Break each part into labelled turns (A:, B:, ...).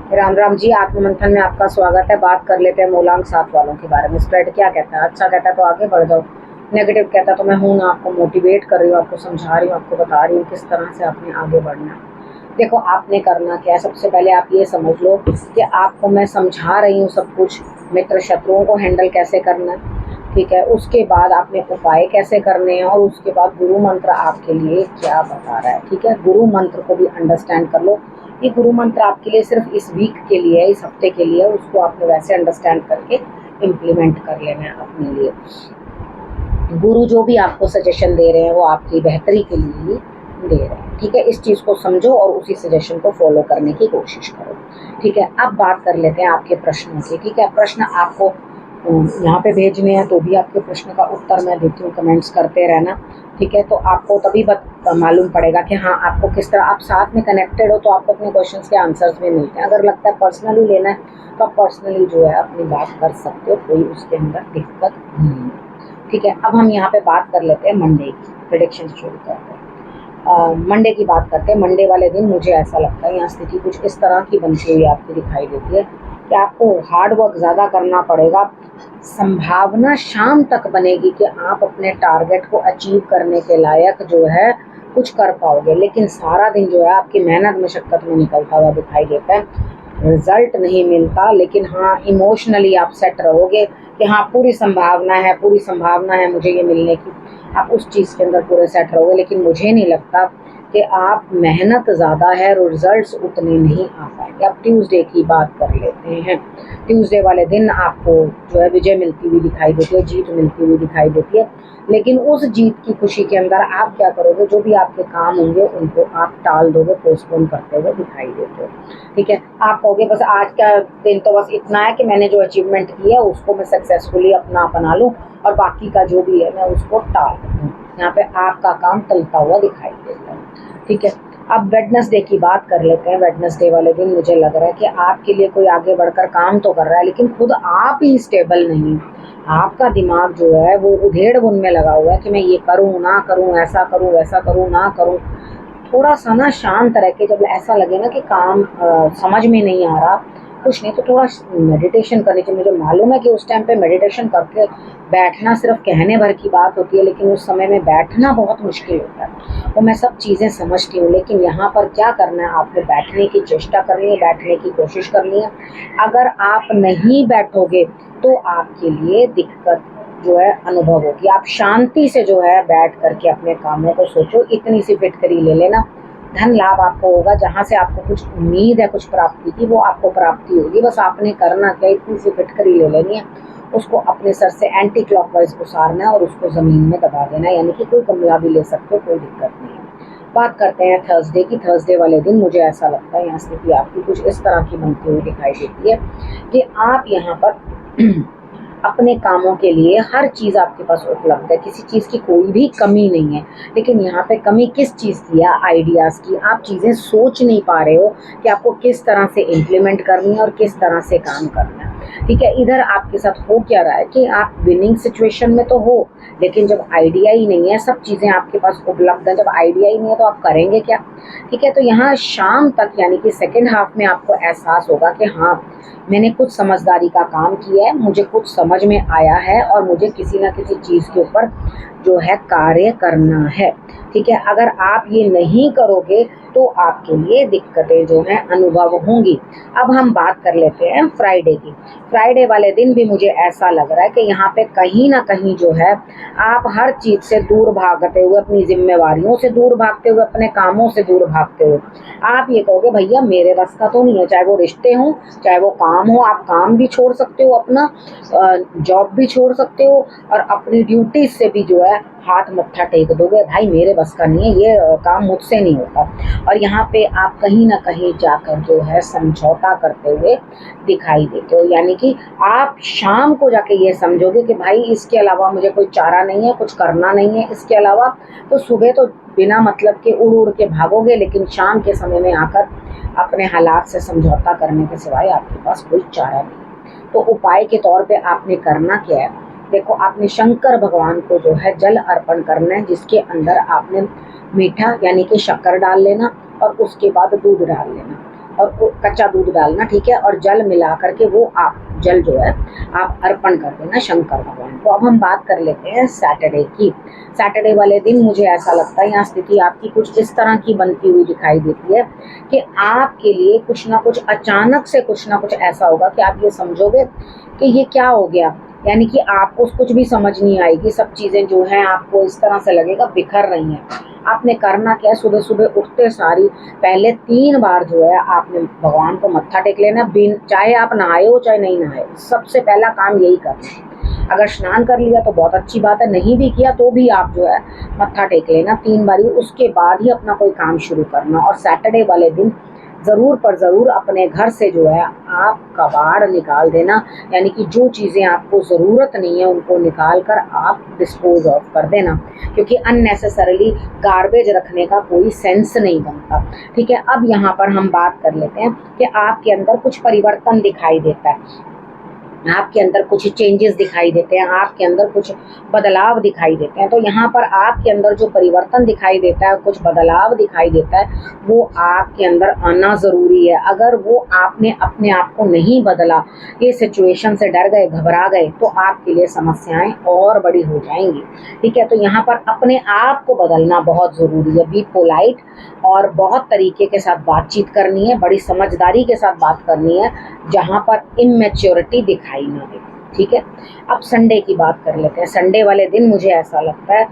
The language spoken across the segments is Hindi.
A: राम राम जी, आत्ममंथन में आपका स्वागत है। बात कर लेते हैं मूलांक 7 वालों के बारे में। स्प्रेड क्या कहता है? अच्छा कहता है तो आगे बढ़ जाओ, नेगेटिव कहता है तो मैं हूँ ना, आपको मोटिवेट कर रही हूँ, आपको समझा रही हूँ, आपको बता रही हूँ किस तरह से आपने आगे बढ़ना है। देखो, आपने करना क्या है, सबसे पहले आप ये समझ लो कि आपको मैं समझा रही हूँ सब कुछ, मित्र शत्रुओं को हैंडल कैसे करना है, ठीक है। उसके बाद आपने उपाय कैसे करने हैं, और उसके बाद गुरु मंत्र आपके लिए क्या बता रहा है, ठीक है। गुरु मंत्र को भी अंडरस्टैंड कर लो। ये गुरु मंत्र आपके लिए सिर्फ इस वीक के लिए है, इस हफ्ते के लिए है। उसको आपने वैसे अंडरस्टैंड करके इम्प्लीमेंट कर लेना है अपने लिए। गुरु जो भी आपको सजेशन दे रहे हैं वो आपकी बेहतरी के लिए ही दे रहे हैं, ठीक है। इस चीज़ को समझो और उसी सजेशन को फॉलो करने की कोशिश करो, ठीक है। अब बात कर लेते हैं आपके प्रश्नों की, ठीक है। प्रश्न आपको यहाँ पे भेजने हैं तो भी आपके प्रश्न का उत्तर मैं देती हूँ, कमेंट्स करते रहना, ठीक है। तो आपको तभी मालूम पड़ेगा कि हाँ, आपको किस तरह, आप साथ में कनेक्टेड हो तो आपको अपने क्वेश्चंस के आंसर्स भी मिलते हैं। अगर लगता है पर्सनली लेना है तो आप पर्सनली जो है अपनी बात कर सकते हो, कोई उसके अंदर दिक्कत नहीं है, ठीक है। अब हम यहाँ पे बात कर लेते हैं मंडे की प्रेडिक्शन शुरू करते हैं। मंडे की बात करते हैं। मंडे वाले दिन मुझे ऐसा लगता है यहाँ स्थिति कुछ इस तरह की बनती हुई आपकी दिखाई देती है कि आपको हार्ड वर्क ज़्यादा करना पड़ेगा। संभावना शाम तक बनेगी कि आप अपने टारगेट को अचीव करने के लायक जो है कुछ कर पाओगे, लेकिन सारा दिन जो है आपकी मेहनत मशक्कत में निकलता हुआ दिखाई देता है। रिजल्ट नहीं मिलता, लेकिन हाँ, इमोशनली आप सेट रहोगे कि हाँ, पूरी संभावना है, पूरी संभावना है मुझे ये मिलने की। आप उस चीज़ के अंदर पूरे सेट रहोगे, लेकिन मुझे नहीं लगता कि आप मेहनत ज़्यादा है और रिजल्ट्स उतने नहीं आ पाएंगे। अब ट्यूसडे की बात कर लेते हैं। ट्यूसडे वाले दिन आपको जो है विजय मिलती हुई दिखाई देती है, जीत मिलती हुई दिखाई देती है, लेकिन उस जीत की खुशी के अंदर आप क्या करोगे, जो भी आपके काम होंगे उनको आप टाल दोगे, पोस्टपोन करते हुए दिखाई देते हो, ठीक है। आप कहोगे बस आज का दिन तो बस इतना है कि मैंने जो अचीवमेंट किया उसको मैं सक्सेसफुली अपना अपना लूँ और बाकी का जो भी है मैं उसको टाल दूँ। यहाँ पे आपका काम टलता हुआ दिखाई देता है, ठीक है। अब वेडनेसडे की बात कर लेते हैं। वेडनेसडे वाले दिन मुझे लग रहा है कि आपके लिए कोई आगे बढ़कर काम तो कर रहा है, लेकिन खुद आप ही स्टेबल नहीं। आपका दिमाग जो है वो उधेड़ बुन में लगा हुआ है कि मैं ये करूँ ना करूँ, ऐसा करूँ वैसा करूँ ना करूँ। थोड़ा सा ना शांत रह के, जब ऐसा लगे ना कि काम समझ में नहीं आ रहा, कुछ नहीं तो थोड़ा मेडिटेशन करनी चाहिए। मुझे मालूम है कि उस टाइम पे मेडिटेशन करके बैठना सिर्फ कहने भर की बात होती है, लेकिन उस समय में बैठना बहुत मुश्किल होता है। वो मैं सब चीज़ें समझती हूँ, लेकिन यहाँ पर क्या करना है, आपको बैठने की चेष्टा करनी है, बैठने की कोशिश करनी है। अगर आप नहीं बैठोगे तो आपके लिए दिक्कत जो है अनुभव होगी। आप शांति से जो है बैठ करके अपने कामों को सोचो। इतनी सी फिटकरी ले लेना, धन लाभ आपको होगा। जहाँ से आपको कुछ उम्मीद है कुछ प्राप्ति की, वो आपको प्राप्ति होगी। बस आपने करना क्या, इतनी सी फिटकरी ले लेनी है, उसको अपने सर से एंटी क्लॉकवाइज उसारना है और उसको ज़मीन में दबा देना है। यानी कि कोई गमला भी ले सकते हो, कोई दिक्कत नहीं है। बात करते हैं थर्सडे की। थर्सडे वाले दिन मुझे ऐसा लगता है यहाँ स्थिति आपकी कुछ इस तरह की बनती हुई दिखाई देती है कि आप यहाँ पर अपने कामों के लिए हर चीज़ आपके पास उपलब्ध है, किसी चीज़ की कोई भी कमी नहीं है। लेकिन यहाँ पे कमी किस चीज़ की है? आइडियाज़ की। आप चीज़ें सोच नहीं पा रहे हो कि आपको किस तरह से इम्प्लीमेंट करनी है और किस तरह से काम करना है, ठीक है। इधर आपके साथ हो क्या रहा है कि आप विनिंग सिचुएशन में तो हो, लेकिन जब आइडिया ही नहीं है, सब चीज़ें आपके पास उपलब्ध है, जब आइडिया ही नहीं है तो आप करेंगे क्या, ठीक है। तो यहाँ शाम तक यानी कि सेकेंड हाफ में आपको एहसास होगा कि हाँ, मैंने कुछ समझदारी का काम किया है, मुझे कुछ समझ में आया है और मुझे किसी ना किसी चीज़ के ऊपर जो है कार्य करना है, ठीक है। अगर आप ये नहीं करोगे तो आपके लिए दिक्कतें जो हैं अनुभव होंगी। अब हम बात कर लेते हैं फ्राइडे की। फ्राइडे वाले दिन भी मुझे ऐसा लग रहा है कि यहाँ पे कहीं ना कहीं जो है आप हर चीज़ से दूर भागते हुए, अपनी जिम्मेवारियों से दूर भागते हुए, अपने कामों से दूर भागते हुए, आप ये कहोगे भैया मेरे बस का तो नहीं है। चाहे वो रिश्ते हों, चाहे वो काम हो, आप काम भी छोड़ सकते हो, अपना जॉब भी छोड़ सकते हो और अपनी ड्यूटी से भी जो है हाथ मत्था टेक दोगे, भाई मेरे बस का नहीं है, ये काम मुझसे नहीं होता। और यहाँ पे आप कहीं ना कहीं जाकर जो है समझौता करते हुए दिखाई देते हो। यानी कि आप शाम को जाके ये समझोगे कि भाई इसके अलावा मुझे कोई चारा नहीं है, कुछ करना नहीं है इसके अलावा। तो सुबह तो बिना मतलब के उड़ उड़ के भागोगे, लेकिन शाम के समय में आकर अपने हालात से समझौता करने के सिवाय आपके पास कोई चारा नहीं। तो उपाय के तौर पे आपने करना क्या है, देखो, आपने शंकर भगवान को जो है जल अर्पण करना है, जिसके अंदर आपने मीठा यानी कि शक्कर डाल लेना और उसके बाद दूध डाल लेना। और कच्चा दूध डालना, ठीक है, और जल मिला करके वो आप जल जो है आप अर्पण कर देना शंकर भगवान को। अब हम बात कर लेते हैं सैटरडे की। सैटरडे वाले दिन मुझे ऐसा लगता है यहाँ स्थिति आपकी कुछ इस तरह की बनती हुई दिखाई देती है कि आपके लिए कुछ ना कुछ अचानक से कुछ ना कुछ ऐसा होगा कि आप ये समझोगे कि ये क्या हो गया, यानी कि आपको कुछ भी समझ नहीं आएगी। सब चीज़ें जो हैं आपको इस तरह से लगेगा बिखर रही हैं। आपने करना क्या है, सुबह सुबह उठते सारी पहले 3 बार जो है आपने भगवान को मत्था टेक लेना, बिन चाहे आप नहाए हो चाहे नहीं नहाए, सबसे पहला काम यही करना है। अगर स्नान कर लिया तो बहुत अच्छी बात है, नहीं भी किया तो भी आप जो है मत्था टेक लेना 3 बारी, उसके बाद ही अपना कोई काम शुरू करना। और सैटरडे वाले दिन ज़रूर पर ज़रूर अपने घर से जो है आप कबाड़ निकाल देना, यानी कि जो चीज़ें आपको ज़रूरत नहीं है उनको निकाल कर आप डिस्पोज ऑफ कर देना, क्योंकि अननेसेसरीली गार्बेज रखने का कोई सेंस नहीं बनता। ठीक है, अब यहाँ पर हम बात कर लेते हैं कि आपके अंदर कुछ परिवर्तन दिखाई देता है, आपके अंदर कुछ चेंजेस दिखाई देते हैं, आपके अंदर कुछ बदलाव दिखाई देते हैं। तो यहाँ पर आपके अंदर जो परिवर्तन दिखाई देता है, कुछ बदलाव दिखाई देता है, वो आपके अंदर आना ज़रूरी है। अगर वो आपने अपने आप को नहीं बदला, ये सिचुएशन से डर गए, घबरा गए, तो आपके लिए समस्याएं और बड़ी हो जाएंगी। ठीक है, तो यहाँ पर अपने आप को बदलना बहुत ज़रूरी है। बी पोलाइट और बहुत तरीके के साथ बातचीत करनी है, बड़ी समझदारी के साथ बात करनी है, जहाँ पर इमेच्योरिटी दिखाई ना दे। ठीक है, अब संडे की बात कर लेते हैं। संडे वाले दिन मुझे ऐसा लगता है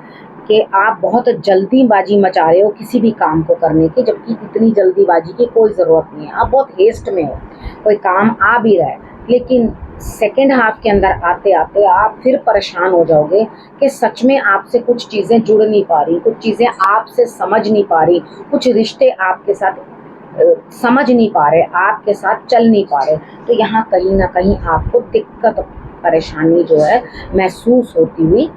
A: कि आप बहुत जल्दीबाजी मचा रहे हो किसी भी काम को करने की, जबकि इतनी जल्दीबाजी की कोई ज़रूरत नहीं है। आप बहुत हेस्ट में हो, कोई काम आ भी रहा है, लेकिन सेकेंड हाफ के अंदर आते आते आप फिर परेशान हो जाओगे कि सच में आपसे कुछ चीज़ें जुड़ नहीं पा रही, कुछ चीज़ें आपसे समझ नहीं पा रही, कुछ रिश्ते आपके साथ समझ नहीं पा रहे, आपके साथ चल नहीं पा रहे। तो यहाँ कहीं ना कहीं आपको दिक्कत परेशानी जो है महसूस होती हुई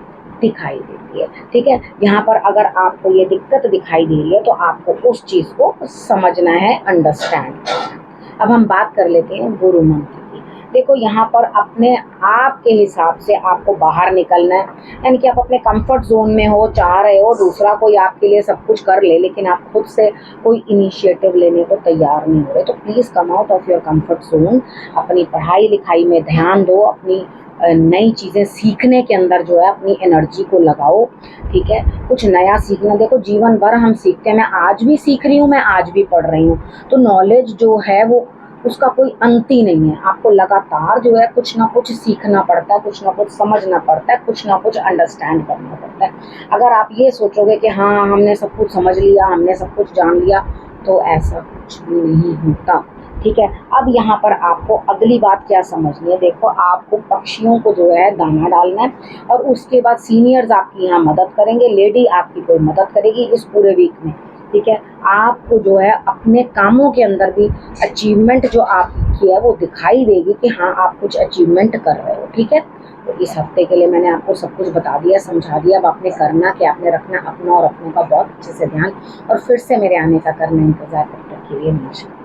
A: दिखाई देती है। ठीक है, यहाँ पर अगर आपको ये दिक्कत दिखाई दे रही है तो आपको उस चीज़ को समझना है, अंडरस्टैंड करना। अब हम बात कर लेते हैं गुरु मंत्र की। देखो, यहाँ पर अपने आप के हिसाब से आपको बाहर निकलना है, यानी कि आप अपने कंफर्ट जोन में हो, चाह रहे हो दूसरा कोई आपके लिए सब कुछ कर ले, लेकिन आप खुद से कोई इनिशिएटिव लेने को तैयार नहीं हो रहे, तो please come out of your comfort zone. अपनी पढ़ाई लिखाई में ध्यान दो, अपनी नई चीज़ें सीखने के अंदर जो है अपनी एनर्जी को लगाओ। ठीक है, कुछ नया सीखना, देखो जीवन भर हम सीखते हैं। मैं आज भी सीख रही हूँ, मैं आज भी पढ़ रही हूँ, तो नॉलेज जो है वो उसका कोई अंत ही नहीं है। आपको लगातार जो है कुछ ना कुछ सीखना पड़ता है, कुछ ना कुछ समझना पड़ता है, कुछ ना कुछ अंडरस्टैंड करना पड़ता है। अगर आप ये सोचोगे कि हाँ हमने सब कुछ समझ लिया, हमने सब कुछ जान लिया, तो ऐसा कुछ भी नहीं होता। ठीक है, अब यहाँ पर आपको अगली बात क्या समझनी है। देखो, आपको पक्षियों को जो है दाना डालना है, और उसके बाद सीनियर्स आपकी यहाँ मदद करेंगे, लेडी आपकी कोई मदद करेगी इस पूरे वीक में। ठीक है, आपको जो है अपने कामों के अंदर भी अचीवमेंट जो आपकी है वो दिखाई देगी कि हाँ आप कुछ अचीवमेंट कर रहे हो। ठीक है, तो इस हफ्ते के लिए मैंने आपको सब कुछ बता दिया, समझा दिया। अब आपने करना क्या, आपने रखना अपना और अपनों का बहुत अच्छे से ध्यान, और फिर से मेरे आने का करना इंतजार। तब तक के लिए नमस्कार।